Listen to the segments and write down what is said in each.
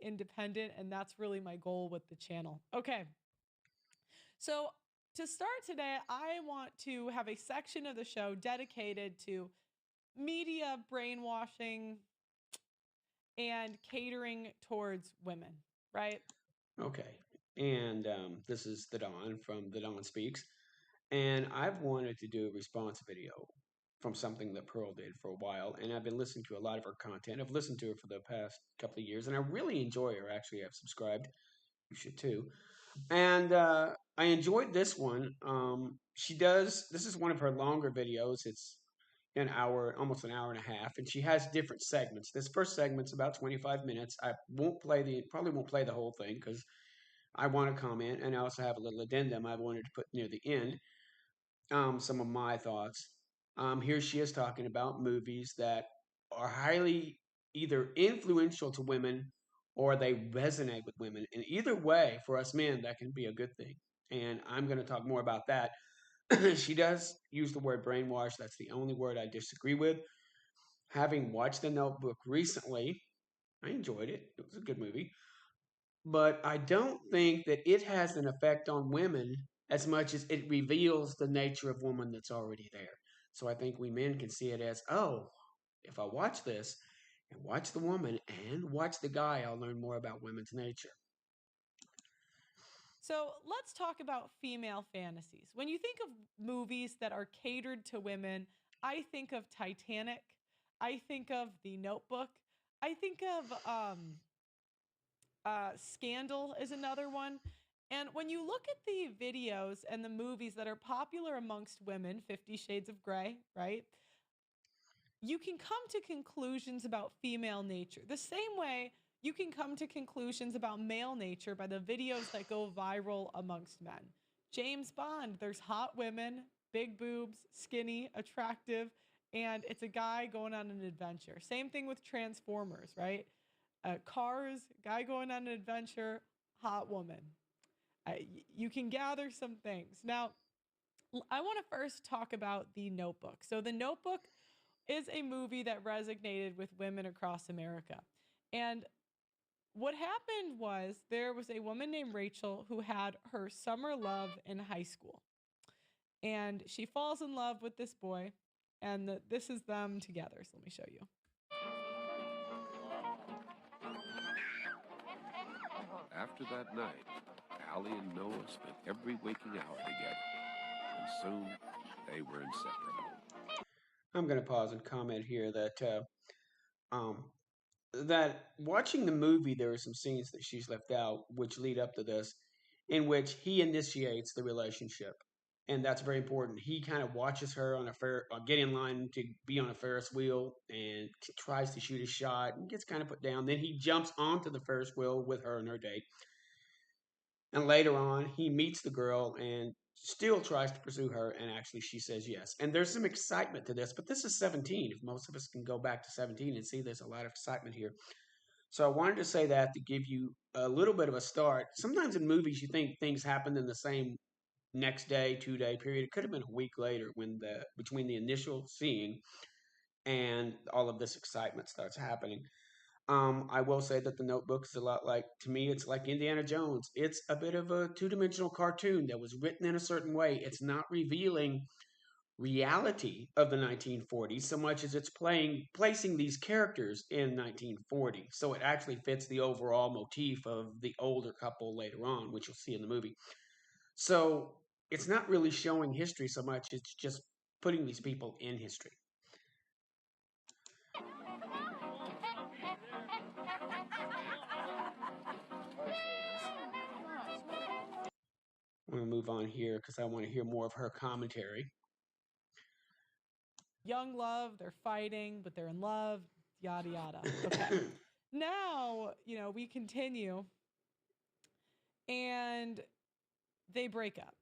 independent, and that's really my goal with the channel. Okay. So, to start today, I want to have a section of the show dedicated to media brainwashing and catering towards women, right? Okay. And this is the Dawn from The Dawn Speaks. And I've wanted to do a response video from something that Pearl did for a while. And I've been listening to a lot of her content. I've listened to her for the past couple of years, and I really enjoy her. Actually, I've subscribed. You should too. And I enjoyed this one. This is one of her longer videos. It's an hour, almost an hour and a half, and she has different segments. This first segment's about 25 minutes. I won't play probably won't play the whole thing because I want to comment, and I also have a little addendum I wanted to put near the end. Some of my thoughts. Here she is talking about movies that are highly either influential to women or they resonate with women. And either way, for us men, that can be a good thing. And I'm going to talk more about that. She does use the word brainwash. That's the only word I disagree with. Having watched The Notebook recently, I enjoyed it. It was a good movie. But I don't think that it has an effect on women as much as it reveals the nature of woman that's already there. So I think we men can see it as, oh, if I watch this and watch the woman and watch the guy, I'll learn more about women's nature. So let's talk about female fantasies. When you think of movies that are catered to women, I think of Titanic. I think of The Notebook. I think of Scandal is another one. And when you look at the videos and the movies that are popular amongst women, 50 Shades of Grey, right? You can come to conclusions about female nature the same way you can come to conclusions about male nature by the videos that go viral amongst men. James Bond, there's hot women, big boobs, skinny, attractive, and it's a guy going on an adventure. Same thing with Transformers, right? Cars, guy going on an adventure, hot woman. You can gather some things. Now, I want to first talk about The Notebook. So, The Notebook is a movie that resonated with women across America. And what happened was there was a woman named Rachel who had her summer love in high school. And she falls in love with this boy, and this is them together. So, let me show you. After that night, Allie and Noah spent every waking hour together, and soon they were inseparable. I'm going to pause and comment here um, that watching the movie, there are some scenes that she's left out which lead up to this, in which he initiates the relationship, and that's very important. He kind of watches her on get in line to be on a Ferris wheel, and tries to shoot a shot, and gets kind of put down. Then he jumps onto the Ferris wheel with her on her date, and later on, he meets the girl and still tries to pursue her, and actually she says yes. And there's some excitement to this, but this is 17. If most of us can go back to 17 and see, there's a lot of excitement here. So I wanted to say that to give you a little bit of a start. Sometimes in movies, you think things happen in the same next day, 2 day period. It could have been a week later when the between the initial seeing and all of this excitement starts happening. I will say that the Notebook is a lot like, to me, it's like Indiana Jones. It's a bit of a two-dimensional cartoon that was written in a certain way. It's not revealing reality of the 1940s so much as it's placing these characters in 1940. So it actually fits the overall motif of the older couple later on, which you'll see in the movie. So it's not really showing history so much, it's just putting these people in history. I'm going to move on here because I want to hear more of her commentary. Young love, they're fighting, but they're in love, yada, yada. Okay. Now, we continue and they break up.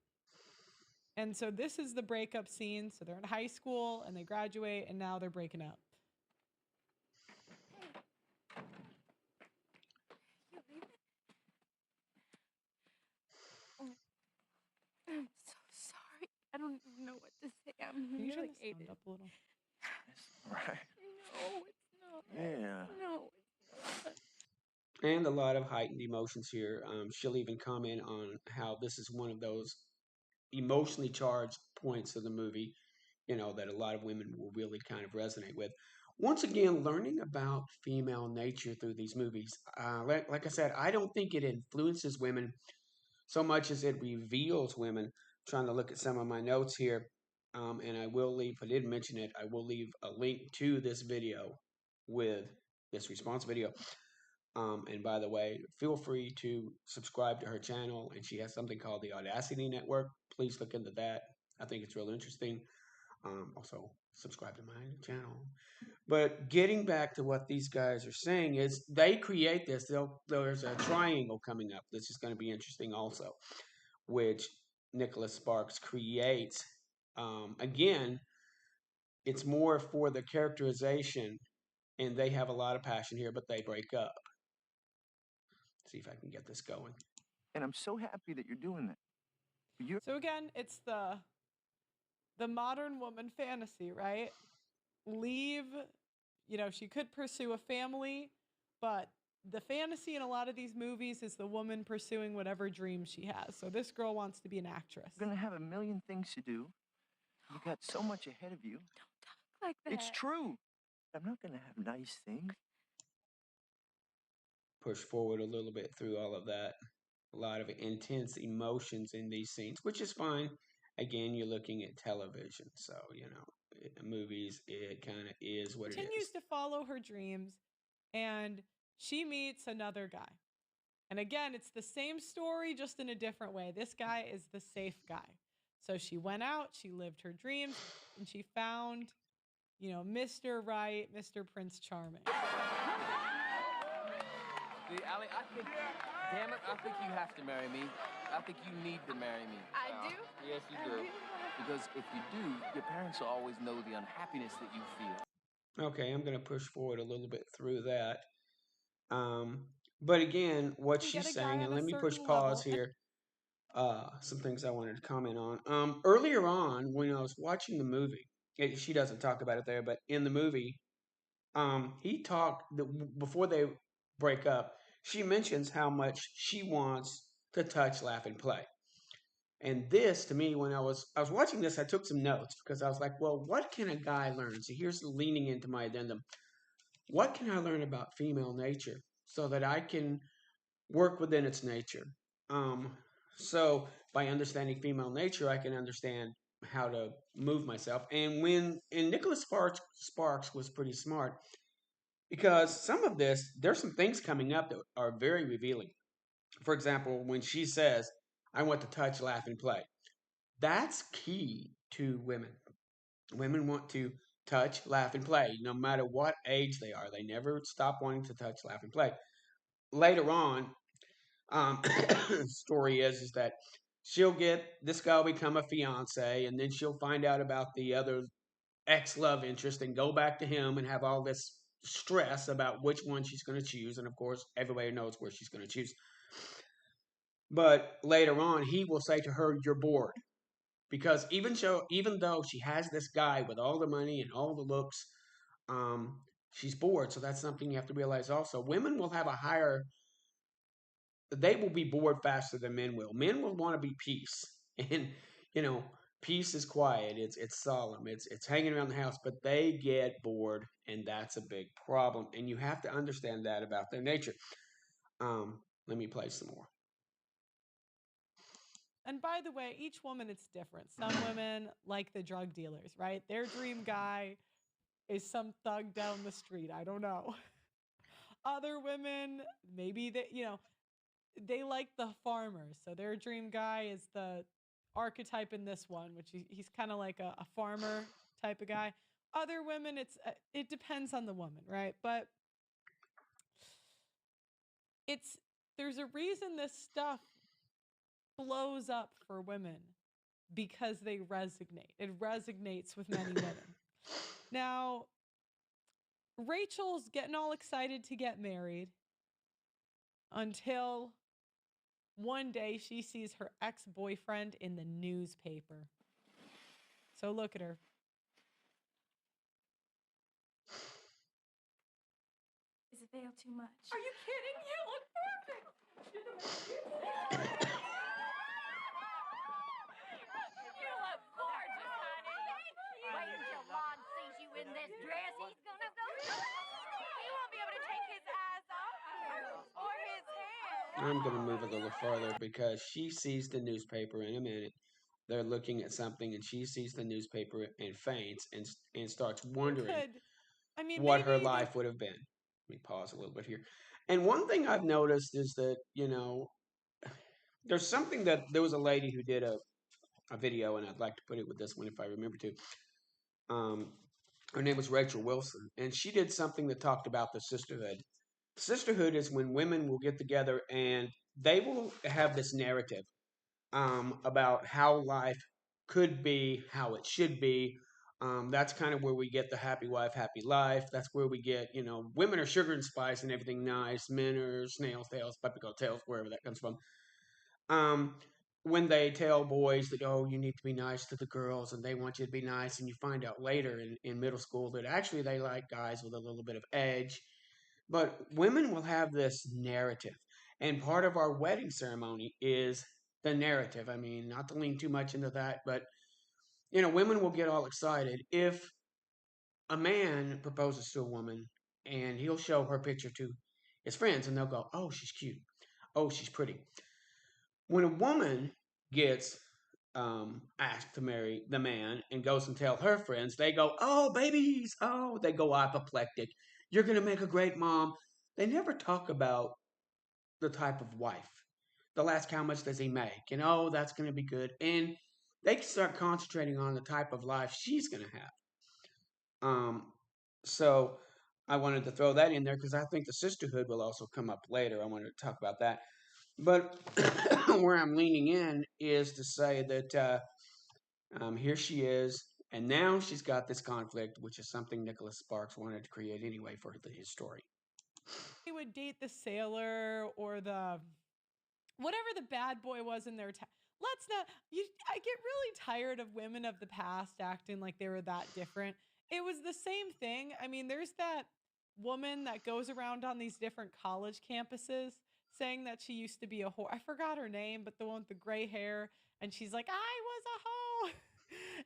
And so this is the breakup scene. So they're in high school and they graduate and now they're breaking up. I'm so sorry. I don't even know what to say. I'm Can you turn the humiliated. sound up a little? It's all right. No, it's not. Yeah. No, it's not. and a lot of heightened emotions here. She'll even comment on how this is one of those emotionally charged points of the movie, that a lot of women will really kind of resonate with. Once again, learning about female nature through these movies. Like I said, I don't think it influences women so much as it reveals women. Trying to look at some of my notes here, and I will leave, if I didn't mention it, I will leave a link to this video with this response video. And by the way, feel free to subscribe to her channel, and she has something called the Audacity Network. Please look into that. I think it's real interesting. Also, subscribe to my channel. But getting back to what these guys are saying is they create this. There's a triangle coming up. This is going to be interesting also, which Nicholas Sparks creates. Again, it's more for the characterization, and they have a lot of passion here, but they break up. See if I can get this going. And I'm so happy that you're doing that. So again, it's the modern woman fantasy, right? Leave, she could pursue a family, but the fantasy in a lot of these movies is the woman pursuing whatever dream she has. So this girl wants to be an actress. You're gonna have a million things to do. You got so much ahead of you. Don't talk like that. It's true. I'm not gonna have nice things. Push forward a little bit through all of that. A lot of intense emotions in these scenes, which is fine. Again, you're looking at television, so movies, it kind of is what it is. Continues to follow her dreams, and she meets another guy. And again, it's the same story, just in a different way. This guy is the safe guy. So she went out, she lived her dreams, and she found, Mr. Right, Mr. Prince Charming. See, Allie, damn it, I think you have to marry me. I think you need to marry me. I do? Yes, you do. Because if you do, your parents will always know the unhappiness that you feel. Okay, I'm going to push forward a little bit through that. But again, what she's saying, and let me push pause here. Some things I wanted to comment on. Earlier on, when I was watching the movie, she doesn't talk about it there, but in the movie, he talked before they break up. She mentions how much she wants to touch, laugh, and play. And this, to me, when I was watching this, I took some notes because I was like, well, what can a guy learn? So here's leaning into my addendum. What can I learn about female nature so that I can work within its nature? So by understanding female nature, I can understand how to move myself. And Nicholas Sparks was pretty smart, because some of this, there's some things coming up that are very revealing. For example, when she says, I want to touch, laugh, and play. That's key to women. Women want to touch, laugh, and play, no matter what age they are. They never stop wanting to touch, laugh, and play. Later on, story is that this guy will become a fiance, and then she'll find out about the other ex-love interest and go back to him and have all this stress about which one she's going to choose. And of course, everybody knows where she's going to choose. But later on, he will say to her, you're bored. Because even though she has this guy with all the money and all the looks, she's bored. So that's something you have to realize also. Women will have they will be bored faster than men will. Men will want to be peace. And, peace is quiet. It's solemn. It's hanging around the house, but they get bored, and that's a big problem. And you have to understand that about their nature. Let me play some more. And by the way, each woman, it's different. Some women like the drug dealers, right? Their dream guy is some thug down the street. I don't know. Other women, maybe they like the farmers. So their dream guy is the archetype in this one, which he's kind of like a farmer type of guy. Other women, it depends on the woman, right? But there's a reason this stuff blows up for women, because they resonate. It resonates with many women. Now, Rachel's getting all excited to get married until one day she sees her ex-boyfriend in the newspaper. So look at her. Is the veil too much? Are you kidding? You look I'm going to move a little further because she sees the newspaper in a minute. They're looking at something, and she sees the newspaper and faints and starts You wondering could. I mean, what her maybe they. life would have been. Let me pause a little bit here. And one thing I've noticed is that, there's something that there was a lady who did a video, and I'd like to put it with this one if I remember to. Um, her name was Rachel Wilson, and she did something that talked about the sisterhood. Sisterhood is when women will get together and they will have this narrative about how life could be, how it should be. That's kind of where we get the happy wife, happy life. That's where we get, women are sugar and spice and everything nice. Men are snails' tails, puppy tails, wherever that comes from. Um, when they tell boys that, oh, you need to be nice to the girls and they want you to be nice, and you find out later in middle school that actually they like guys with a little bit of edge. But women will have this narrative. And part of our wedding ceremony is the narrative. I mean, not to lean too much into that, but, women will get all excited if a man proposes to a woman and he'll show her picture to his friends and they'll go, oh, she's cute. Oh, she's pretty. When a woman gets asked to marry the man and goes and tell her friends, they go, oh, babies. Oh, they go apoplectic. You're going to make a great mom. They never talk about the type of wife. They'll ask how much does he make, and oh, that's going to be good. And they can start concentrating on the type of life she's going to have. Um, so I wanted to throw that in there because I think the sisterhood will also come up later. I wanted to talk about that. But where I'm leaning in is to say that here she is, and now she's got this conflict, which is something Nicholas Sparks wanted to create anyway for his story. They would date the sailor or the whatever the bad boy was in their let's not I get really tired of women of the past acting like they were that different. It was the same thing. I mean, there's that woman that goes around on these different college campuses saying that she used to be a whore. I forgot her name, but the one with the gray hair, and she's like, I was a hoe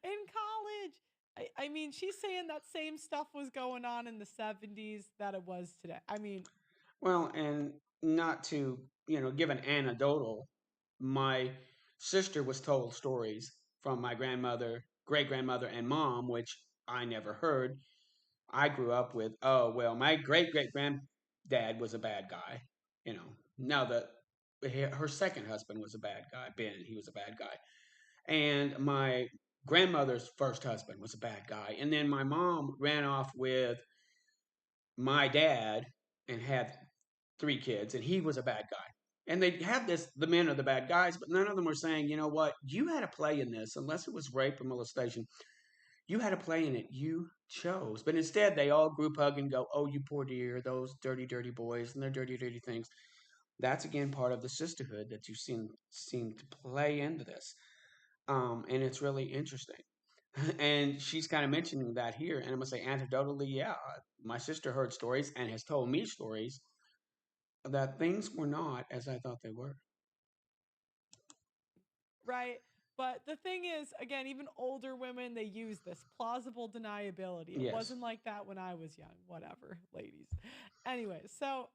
in college. I mean, she's saying that same stuff was going on in the 70s that it was today. I mean, Well, and not to, give an anecdotal, my sister was told stories from my grandmother, great grandmother, and mom, which I never heard. I grew up with, oh, well, my great great granddad was a bad guy. Now that her second husband was a bad guy, Ben, he was a bad guy. And my grandmother's first husband was a bad guy. And then my mom ran off with my dad and had three kids, and he was a bad guy. And they have this, the men are the bad guys, but none of them were saying, you know what, you had a play in this, unless it was rape or molestation. You had a play in it. You chose. But instead, they all group hug and go, oh, you poor dear, those dirty, dirty boys and their dirty, dirty things. That's again part of the sisterhood that you seem to play into this. And it's really interesting. And she's kind of mentioning that here. And I'm going to say, anecdotally, yeah, my sister heard stories and has told me stories that things were not as I thought they were. right? But the thing is, again, even older women, they use this plausible deniability. It Yes. wasn't like that when I was young, whatever, ladies. Anyway, so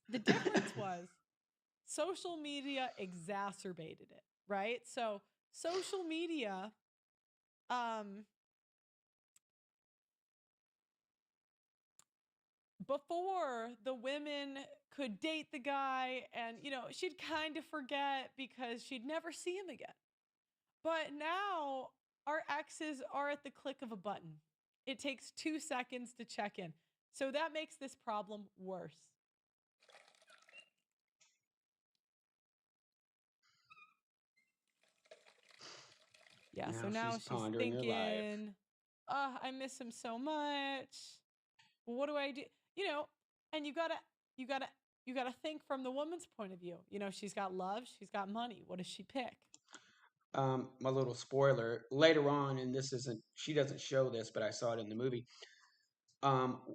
the difference was social media exacerbated it, right? So social media, um, before the women could date the guy and, she'd kind of forget because she'd never see him again. But now our exes are at the click of a button. It takes 2 seconds to check in. So that makes this problem worse. Yeah, so now She's she's pondering her life. thinking, I miss him so much. What do I do? You know, and you gotta you gotta think from the woman's point of view. She's got love, she's got money. What does she pick? A little spoiler later on, and this isn't, she doesn't show this, but I saw it in the movie.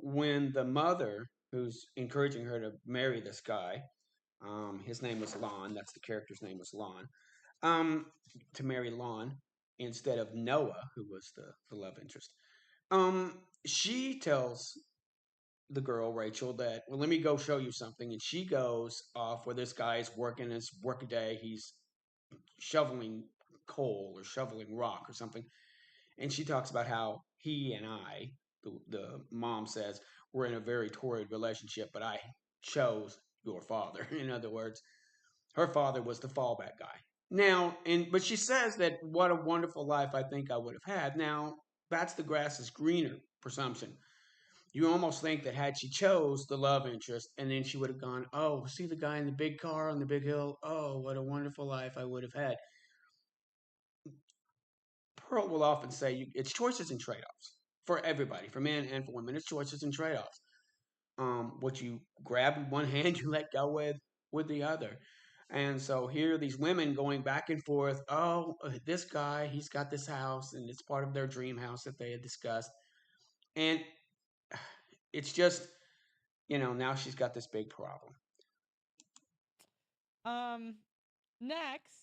When the mother, who's encouraging her to marry this guy, his name was Lon, that's the character's name was Lon, um, to marry Lon instead of Noah, who was the love interest. She tells the girl Rachel that, well, let me go show you something, and she goes off where this guy is working his workaday. He's shoveling coal or shoveling rock or something, and she talks about how he and I, the mom says, we're in a very torrid relationship, but I chose your father. In other words, her father was the fallback guy. Now, but she says that what a wonderful life I think I would have had. Now, that's the grass is greener presumption. You almost think that had she chose the love interest, and then she would have gone, oh, see the guy in the big car on the big hill? Oh, what a wonderful life I would have had. Pearl will often say it's choices and trade-offs for everybody, for men and for women. It's choices and trade-offs. What you grab with one hand, you let go with the other. And so here are these women going back and forth. Oh, this guy, he's got this house, and it's part of their dream house that they had discussed. And it's just, now she's got this big problem. Next,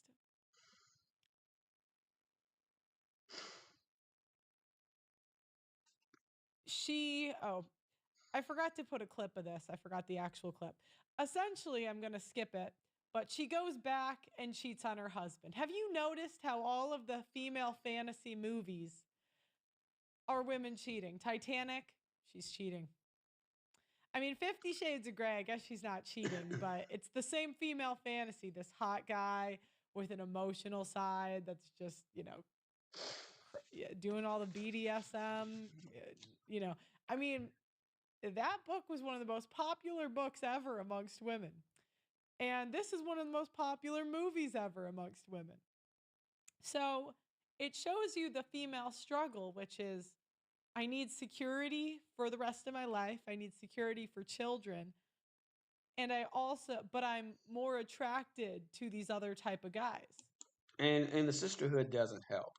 I forgot to put a clip of this. I forgot the actual clip. Essentially, I'm going to skip it, but she goes back and cheats on her husband. Have you noticed how all of the female fantasy movies are women cheating? Titanic, she's cheating. I mean, 50 Shades of Grey, I guess she's not cheating, but it's the same female fantasy, this hot guy with an emotional side that's just, doing all the BDSM, I mean, that book was one of the most popular books ever amongst women. And this is one of the most popular movies ever amongst women. So it shows you the female struggle, which is I need security for the rest of my life. I need security for children. And but I'm more attracted to these other type of guys. And the sisterhood doesn't help.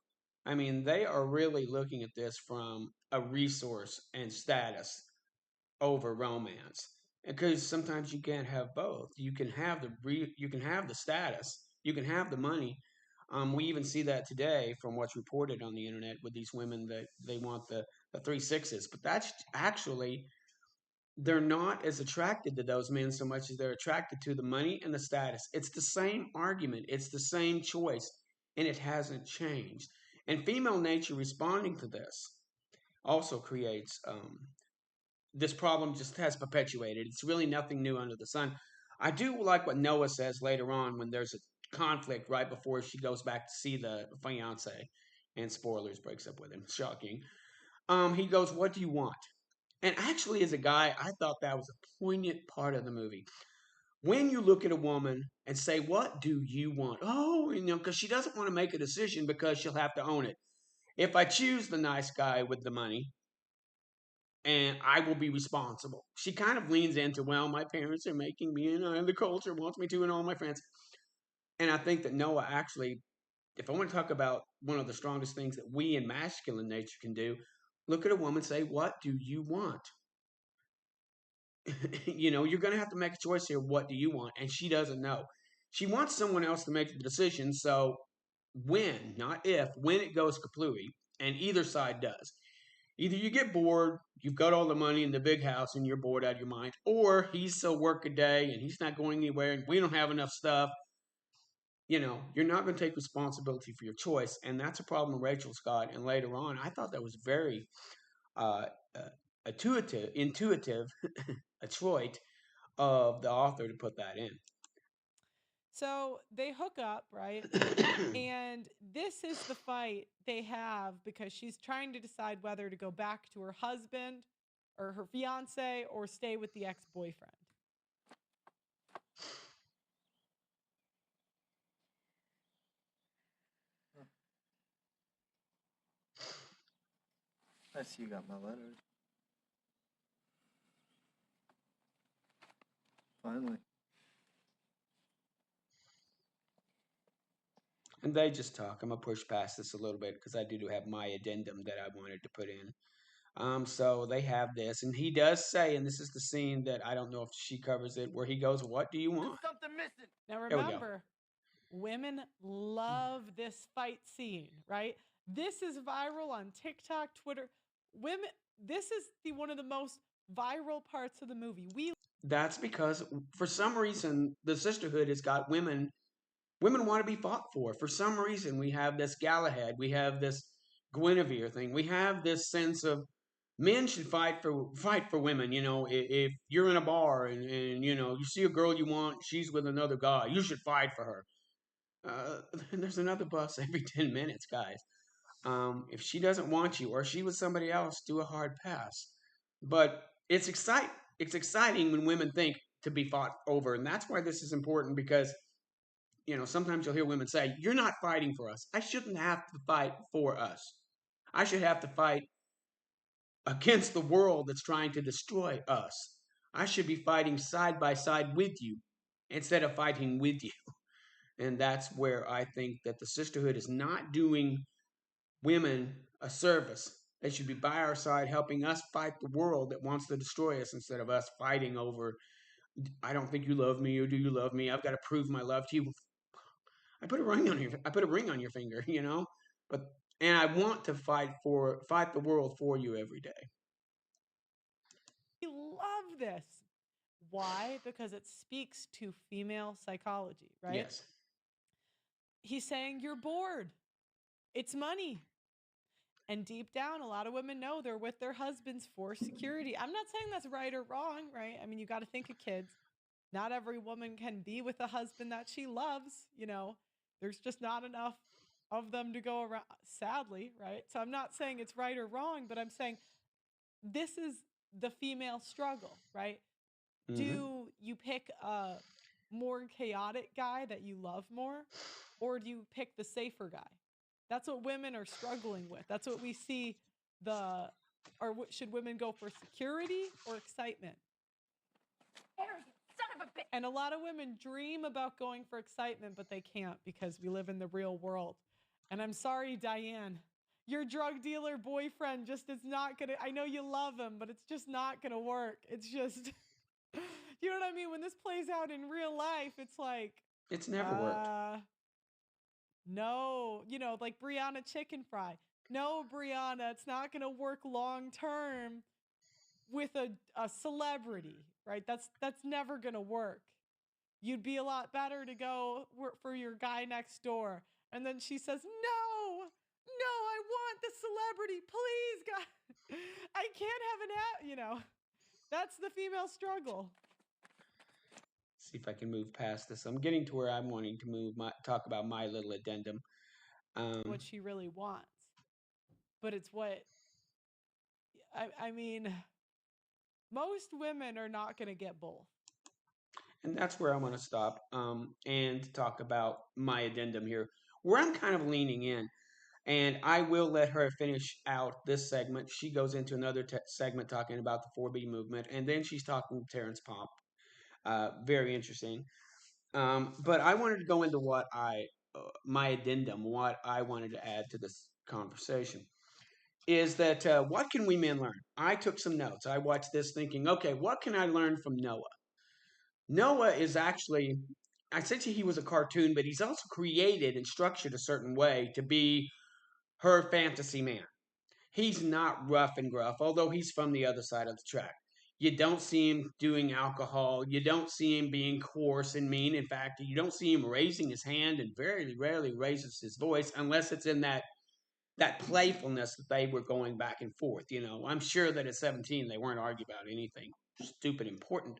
I mean, they are really looking at this from a resource and status over romance, because sometimes you can't have both. You can have you can have the status, you can have the money. We even see that today from what's reported on the internet with these women that they want the 3 6s, but that's actually they're not as attracted to those men so much as they're attracted to the money and the status. It's the same argument, it's the same choice, and it hasn't changed. And female nature responding to this also creates this problem, just has perpetuated. It's really nothing new under the sun. I do like what Noah says later on when there's a conflict right before she goes back to see the fiance, and spoilers, breaks up with him. Shocking. He goes, "What do you want?" And actually, as a guy, I thought that was a poignant part of the movie. When you look at a woman and say, "What do you want?" Oh, because she doesn't want to make a decision because she'll have to own it. If I choose the nice guy with the money, and I will be responsible. She kind of leans into, well, my parents are making me, and the culture wants me to, and all my friends. And I think that Noah actually, if I want to talk about one of the strongest things that we in masculine nature can do, look at a woman and say, what do you want? You're going to have to make a choice here. What do you want? And she doesn't know. She wants someone else to make the decision. So when, not if, when it goes kaplooey, and either side does. Either you get bored, you've got all the money in the big house and you're bored out of your mind, or he's so work a day and he's not going anywhere and we don't have enough stuff. You're not going to take responsibility for your choice. And that's a problem Rachel's got. And later on, I thought that was very uh, intuitive, adroit of the author to put that in. So they hook up, right? And this is the fight they have because she's trying to decide whether to go back to her husband or her fiance or stay with the ex-boyfriend. I see you got my letters. Finally. And they just talk. I'm going to push past this a little bit because I do have my addendum that I wanted to put in. So they have this, and he does say, and this is the scene that I don't know if she covers it, where he goes, "What do you want?" There's something missing. Now remember, women love this fight scene, right? This is viral on TikTok, Twitter. Women, this is one of the most viral parts of the movie. We That's because for some reason the sisterhood has got women. Women want to be fought for. For some reason, we have this Galahad. We have this Guinevere thing. We have this sense of men should fight for women. If you're in a bar and you see a girl you want, she's with another guy, you should fight for her. There's another bus every 10 minutes, guys. If she doesn't want you or she with somebody else, do a hard pass. But it's exciting when women think to be fought over, and that's why this is important because sometimes you'll hear women say, "You're not fighting for us. I shouldn't have to fight for us. I should have to fight against the world that's trying to destroy us. I should be fighting side by side with you instead of fighting with you." And that's where I think that the sisterhood is not doing women a service. They should be by our side helping us fight the world that wants to destroy us instead of us fighting over, "I don't think you love me, or do you love me? I've got to prove my love to you." I put a ring on your finger, But and I want to fight the world for you every day. love this. Why? Because it speaks to female psychology, right? Yes. He's saying you're bored. It's money. And deep down, a lot of women know they're with their husbands for security. I'm not saying that's right or wrong, right? I mean, you got to think of kids. Not every woman can be with a husband that she loves, There's just not enough of them to go around, sadly, right? So I'm not saying it's right or wrong, but I'm saying this is the female struggle, right? Mhm. Do you pick a more chaotic guy that you love more, or do you pick the safer guy? That's what women are struggling with. That's what we see should women go for security or excitement? Arrogant son of a bitch. And a lot of women dream about going for excitement, but they can't because we live in the real world. And I'm sorry, Diane, your drug dealer boyfriend just is not gonna, I know you love him, but it's just not gonna work. It's just, you know what I mean? When this plays out in real life, it's like, It's never worked. no, like Brianna Chicken Fry. No, Brianna, it's not going to work long term with a celebrity, right? That's never going to work. You'd be a lot better to go work for your guy next door. And then she says, "No, I want the celebrity, please, God. I can't have That's the female struggle. See if I can move past this. I'm getting to where I'm wanting to talk about my little addendum. What she really wants. But it's what, I mean, most women are not going to get both. And that's where I'm going to stop and talk about my addendum here, where I'm kind of leaning in. And I will let her finish out this segment. She goes into another segment talking about the 4B movement, and then she's talking to Terrence Pomp. Very interesting. But I wanted to go into my addendum, what I wanted to add to this conversation, is that what can we men learn? I took some notes. I watched this thinking, okay, what can I learn from Noah? Noah is actually, I said to you he was a cartoon, but he's also created and structured a certain way to be her fantasy man. He's not rough and gruff, although he's from the other side of the track. You don't see him doing alcohol. You don't see him being coarse and mean. In fact, you don't see him raising his hand, and very rarely raises his voice unless it's in that playfulness that they were going back and forth. I'm sure that at 17 they weren't arguing about anything stupid important.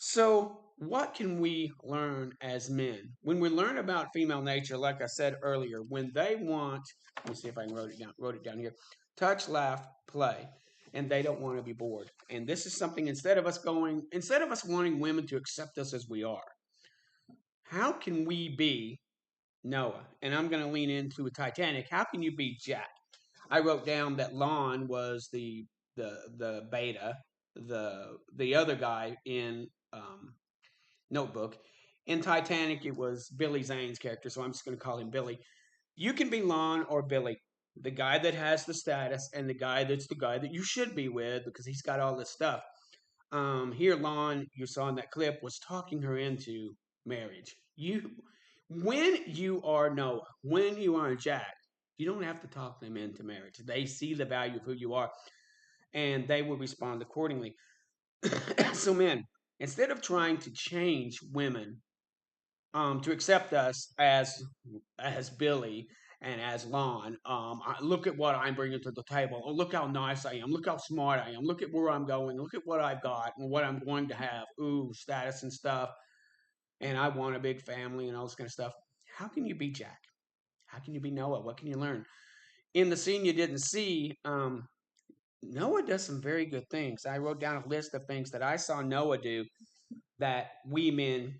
So, what can we learn as men? When we learn about female nature, like I said earlier, when they want, let me see if I can wrote it down here, touch, laugh, play, and they don't want to be bored. And this is something, instead of us wanting women to accept us as we are, how can we be Noah? And I'm going to lean into a Titanic. How can you be Jack? I wrote down that Lon was the beta, the other guy in Notebook. In Titanic, it was Billy Zane's character, so I'm just going to call him Billy. You can be Lon or Billy, the guy that has the status and the guy that you should be with because he's got all this stuff. Here, Lon, you saw in that clip, was talking her into marriage. When you are Noah, when you are Jack, you don't have to talk them into marriage. They see the value of who you are. and they will respond accordingly. So, men, instead of trying to change women to accept us as Billy and as Lon. Look at what I'm bringing to the table. Oh, look how nice I am. Look how smart I am. Look at where I'm going. Look at what I've got and what I'm going to have. Ooh, status and stuff. And I want a big family and all this kind of stuff. How can you be Jack? How can you be Noah? What can you learn? In the scene you didn't see, Noah does some very good things. I wrote down a list of things that I saw Noah do that we men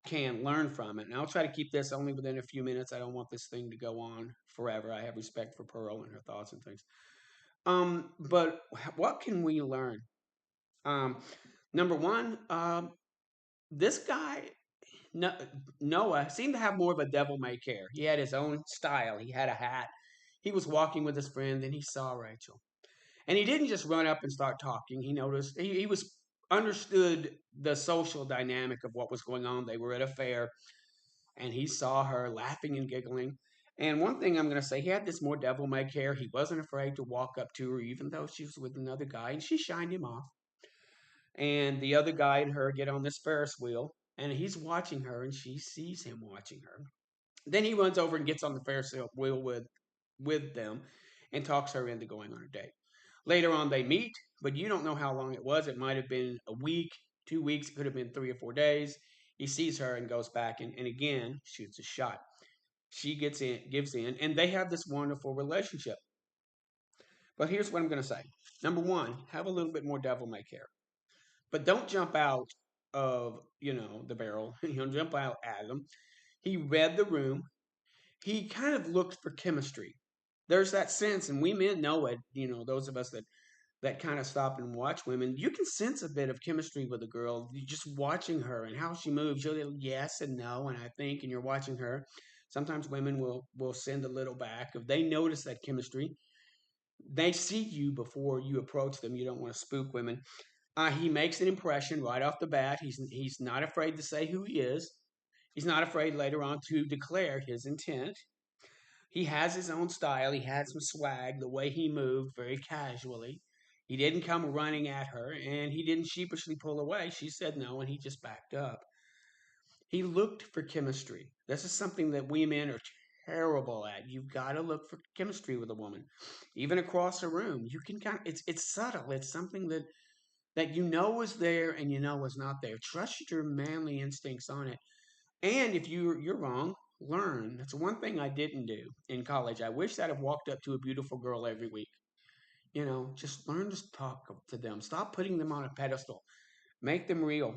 can learn from it. And I'll try to keep this only within a few minutes. I don't want this thing to go on forever. I have respect for Pearl and her thoughts and things. But what can we learn? Um, Number one, this guy Noah seemed to have more of a devil may care. He had his own style. He had a hat. He was walking with his friend, and he saw Rachel. And he didn't just run up and start talking. He noticed he was understood the social dynamic of what was going on. They were at a fair, and he saw her laughing and giggling. And one thing I'm going to say, he had this more devil may care. He wasn't afraid to walk up to her, even though she was with another guy, and she shined him off. And the other guy and her get on this Ferris wheel, and he's watching her, and she sees him watching her. Then he runs over and gets on the Ferris wheel with them and talks her into going on a date. Later on, they meet, but you don't know how long it was. It might have been a week, 2 weeks, it could have been 3 or 4 days. He sees her and goes back and again shoots a shot. She gets in, gives in, and they have this wonderful relationship. But here's what I'm going to say. Number one, have a little bit more devil may care. But don't jump out of, the barrel. Jump out at him. He read the room. He kind of looked for chemistry. There's that sense, and we men know it, those of us that kind of stop and watch women, you can sense a bit of chemistry with a girl. You're just watching her and how she moves. You'll yes and no, and I think, and you're watching her. Sometimes women will send a little back if they notice that chemistry. They see you before you approach them. You don't want to spook women. He makes an impression right off the bat. He's not afraid to say who he is. He's not afraid later on to declare his intent. He has his own style. He had some swag, the way he moved very casually. He didn't come running at her, and he didn't sheepishly pull away. She said no, and he just backed up. He looked for chemistry. This is something that we men are terrible at. You've got to look for chemistry with a woman, even across a room. You can it's subtle. It's something that you know is there and you know is not there. Trust your manly instincts on it. And if you're wrong, learn. That's one thing I didn't do in college. I wish I'd have walked up to a beautiful girl every week. Just learn to talk to them. Stop putting them on a pedestal. Make them real.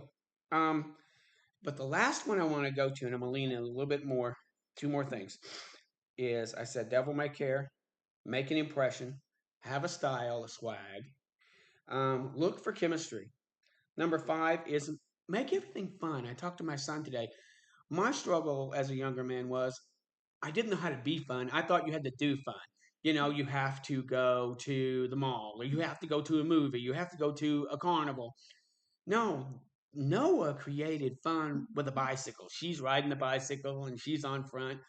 But the last one I want to go to, and I'm going to lean in a little bit more, two more things, is I said devil may care, make an impression, have a style, a swag, look for chemistry. Number 5 is make everything fun. I talked to my son today. My struggle as a younger man was I didn't know how to be fun. I thought you had to do fun. You have to go to the mall, or you have to go to a movie, you have to go to a carnival. No, Noah created fun with a bicycle. She's riding the bicycle and she's on front.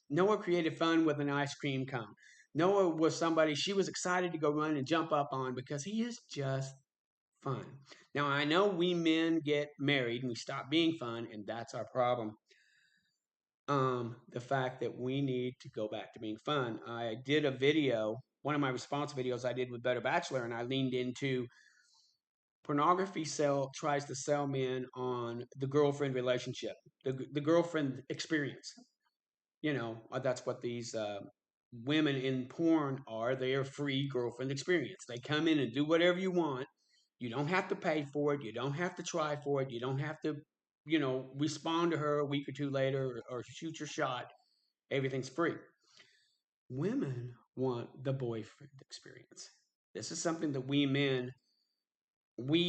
Noah created fun with an ice cream cone. Noah was somebody she was excited to go run and jump up on because he is just fun. Now, I know we men get married and we stop being fun, and that's our problem. The fact that we need to go back to being fun. I did a video, one of my response videos I did with Better Bachelor, and I leaned into pornography tries to sell men on the girlfriend relationship, the girlfriend experience. That's what these women in porn are. They are free girlfriend experience. They come in and do whatever you want. You don't have to pay for it. You don't have to try for it. You don't have to, respond to her a week or two later or shoot your shot. Everything's free. Women want the boyfriend experience. This is something that we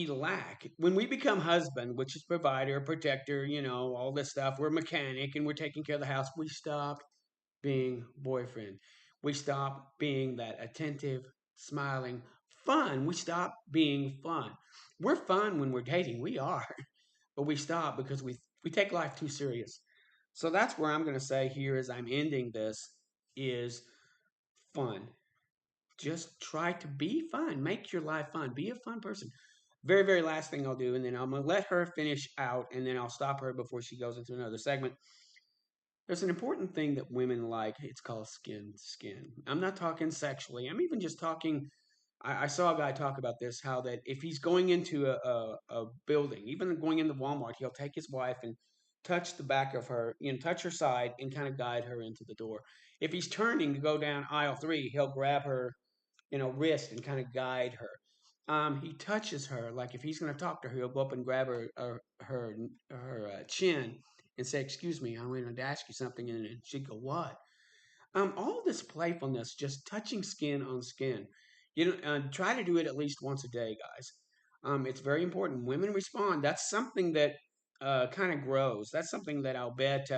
lack. When we become husband, which is provider, protector, all this stuff, we're mechanic and we're taking care of the house, we stop being boyfriend. We stop being that attentive, smiling, fun. We stop being fun. We're fun when we're dating. We are. But we stop because we take life too serious. So that's where I'm going to say here as I'm ending this is fun. just try to be fun. Make your life fun. Be a fun person. Very, very last thing I'll do, and then I'm gonna let her finish out, and then I'll stop her before she goes into another segment. There's an important thing that women like. It's called skin to skin. I'm not talking sexually. I'm even just talking. I saw a guy talk about this. How that if he's going into a building, even going into Walmart, he'll take his wife and touch the back of her, touch her side and kind of guide her into the door. If he's turning to go down aisle 3, he'll grab her, wrist and kind of guide her. He touches her like if he's going to talk to her, he'll go up and grab her chin and say, "Excuse me, I wanted to ask you something," and she'd go, "What?" All this playfulness, just touching skin on skin. Try to do it at least once a day, guys. It's very important. Women respond. That's something that kind of grows. That's something that I'll bet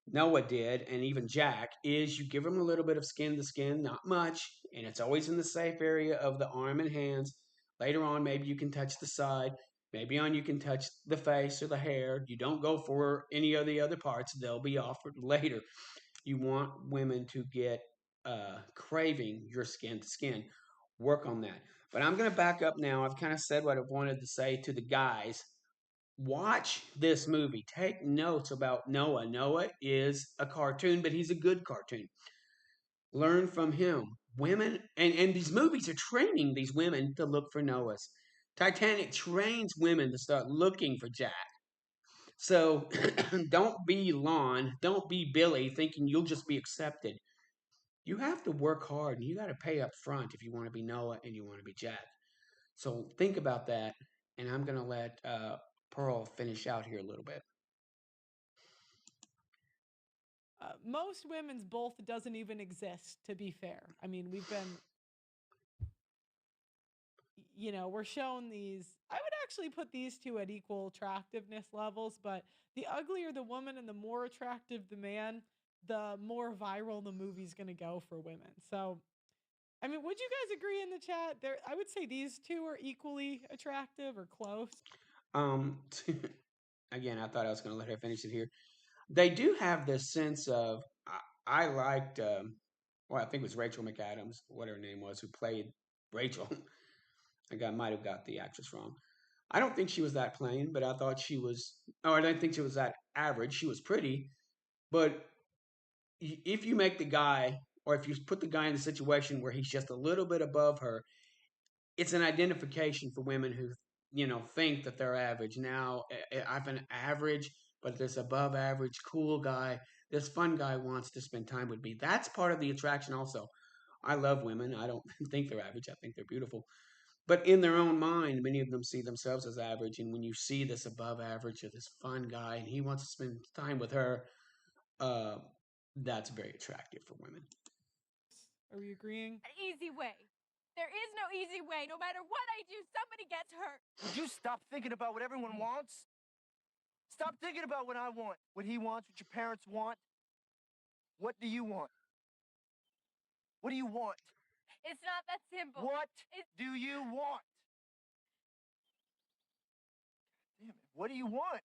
Noah did, and even Jack, is you give them a little bit of skin to skin, not much, and it's always in the safe area of the arm and hands. Later on, maybe you can touch the side. Maybe on you can touch the face or the hair. You don't go for any of the other parts; they'll be offered later. You want women to get craving your skin to skin. Work on that. But I'm going to back up now. I've kind of said what I wanted to say to the guys. Watch this movie. Take notes about Noah. Noah is a cartoon, but he's a good cartoon. Learn from him. Women, and these movies are training these women to look for Noahs. Titanic trains women to start looking for Jack. So don't be Lon, don't be Billy thinking you'll just be accepted. You have to work hard and you got to pay up front if you want to be Noah and you want to be Jack. So think about that. And I'm going to let Pearl finish out here a little bit. Most women's both doesn't even exist, to be fair. I mean, we've been, we're shown these. I would actually put these two at equal attractiveness levels, but the uglier the woman and the more attractive the man, the more viral the movie's going to go for women. So, I mean, would you guys agree in the chat? I would say these two are equally attractive or close. Um, again, I thought I was going to let her finish it here. They do have this sense of I liked. Well, I think it was Rachel McAdams, what her name was, who played Rachel. I might have got the actress wrong. I don't think she was that plain, but I thought she was. Oh, I don't think she was that average. She was pretty, but if you make the guy, or if you put the guy in a situation where he's just a little bit above her, it's an identification for women who think that they're average. Now I've an average, but this above average cool guy, this fun guy wants to spend time with me. That's part of the attraction also. I love women. I don't think they're average. I think they're beautiful. But in their own mind, many of them see themselves as average. And when you see this above average or this fun guy and he wants to spend time with her, uh, that's very attractive for women. Are we agreeing? An easy way. There is no easy way. No matter what I do, somebody gets hurt. Would you stop thinking about what everyone wants? Stop thinking about what I want, what he wants, what your parents want. What do you want? What do you want? It's not that simple. What do you want? Damn it. What do you want?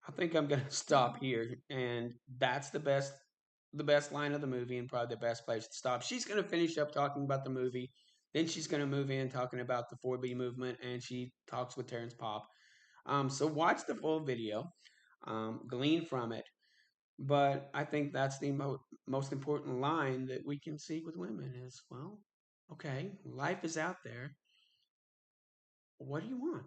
I think I'm gonna stop here, and that's the best line of the movie, and probably the best place to stop. She's gonna finish up talking about the movie, then she's gonna move in talking about the 4B movement, and she talks with Terrence Popp. So watch the full video, glean from it. But I think that's the most important line that we can see with women is, well, okay, life is out there. What do you want?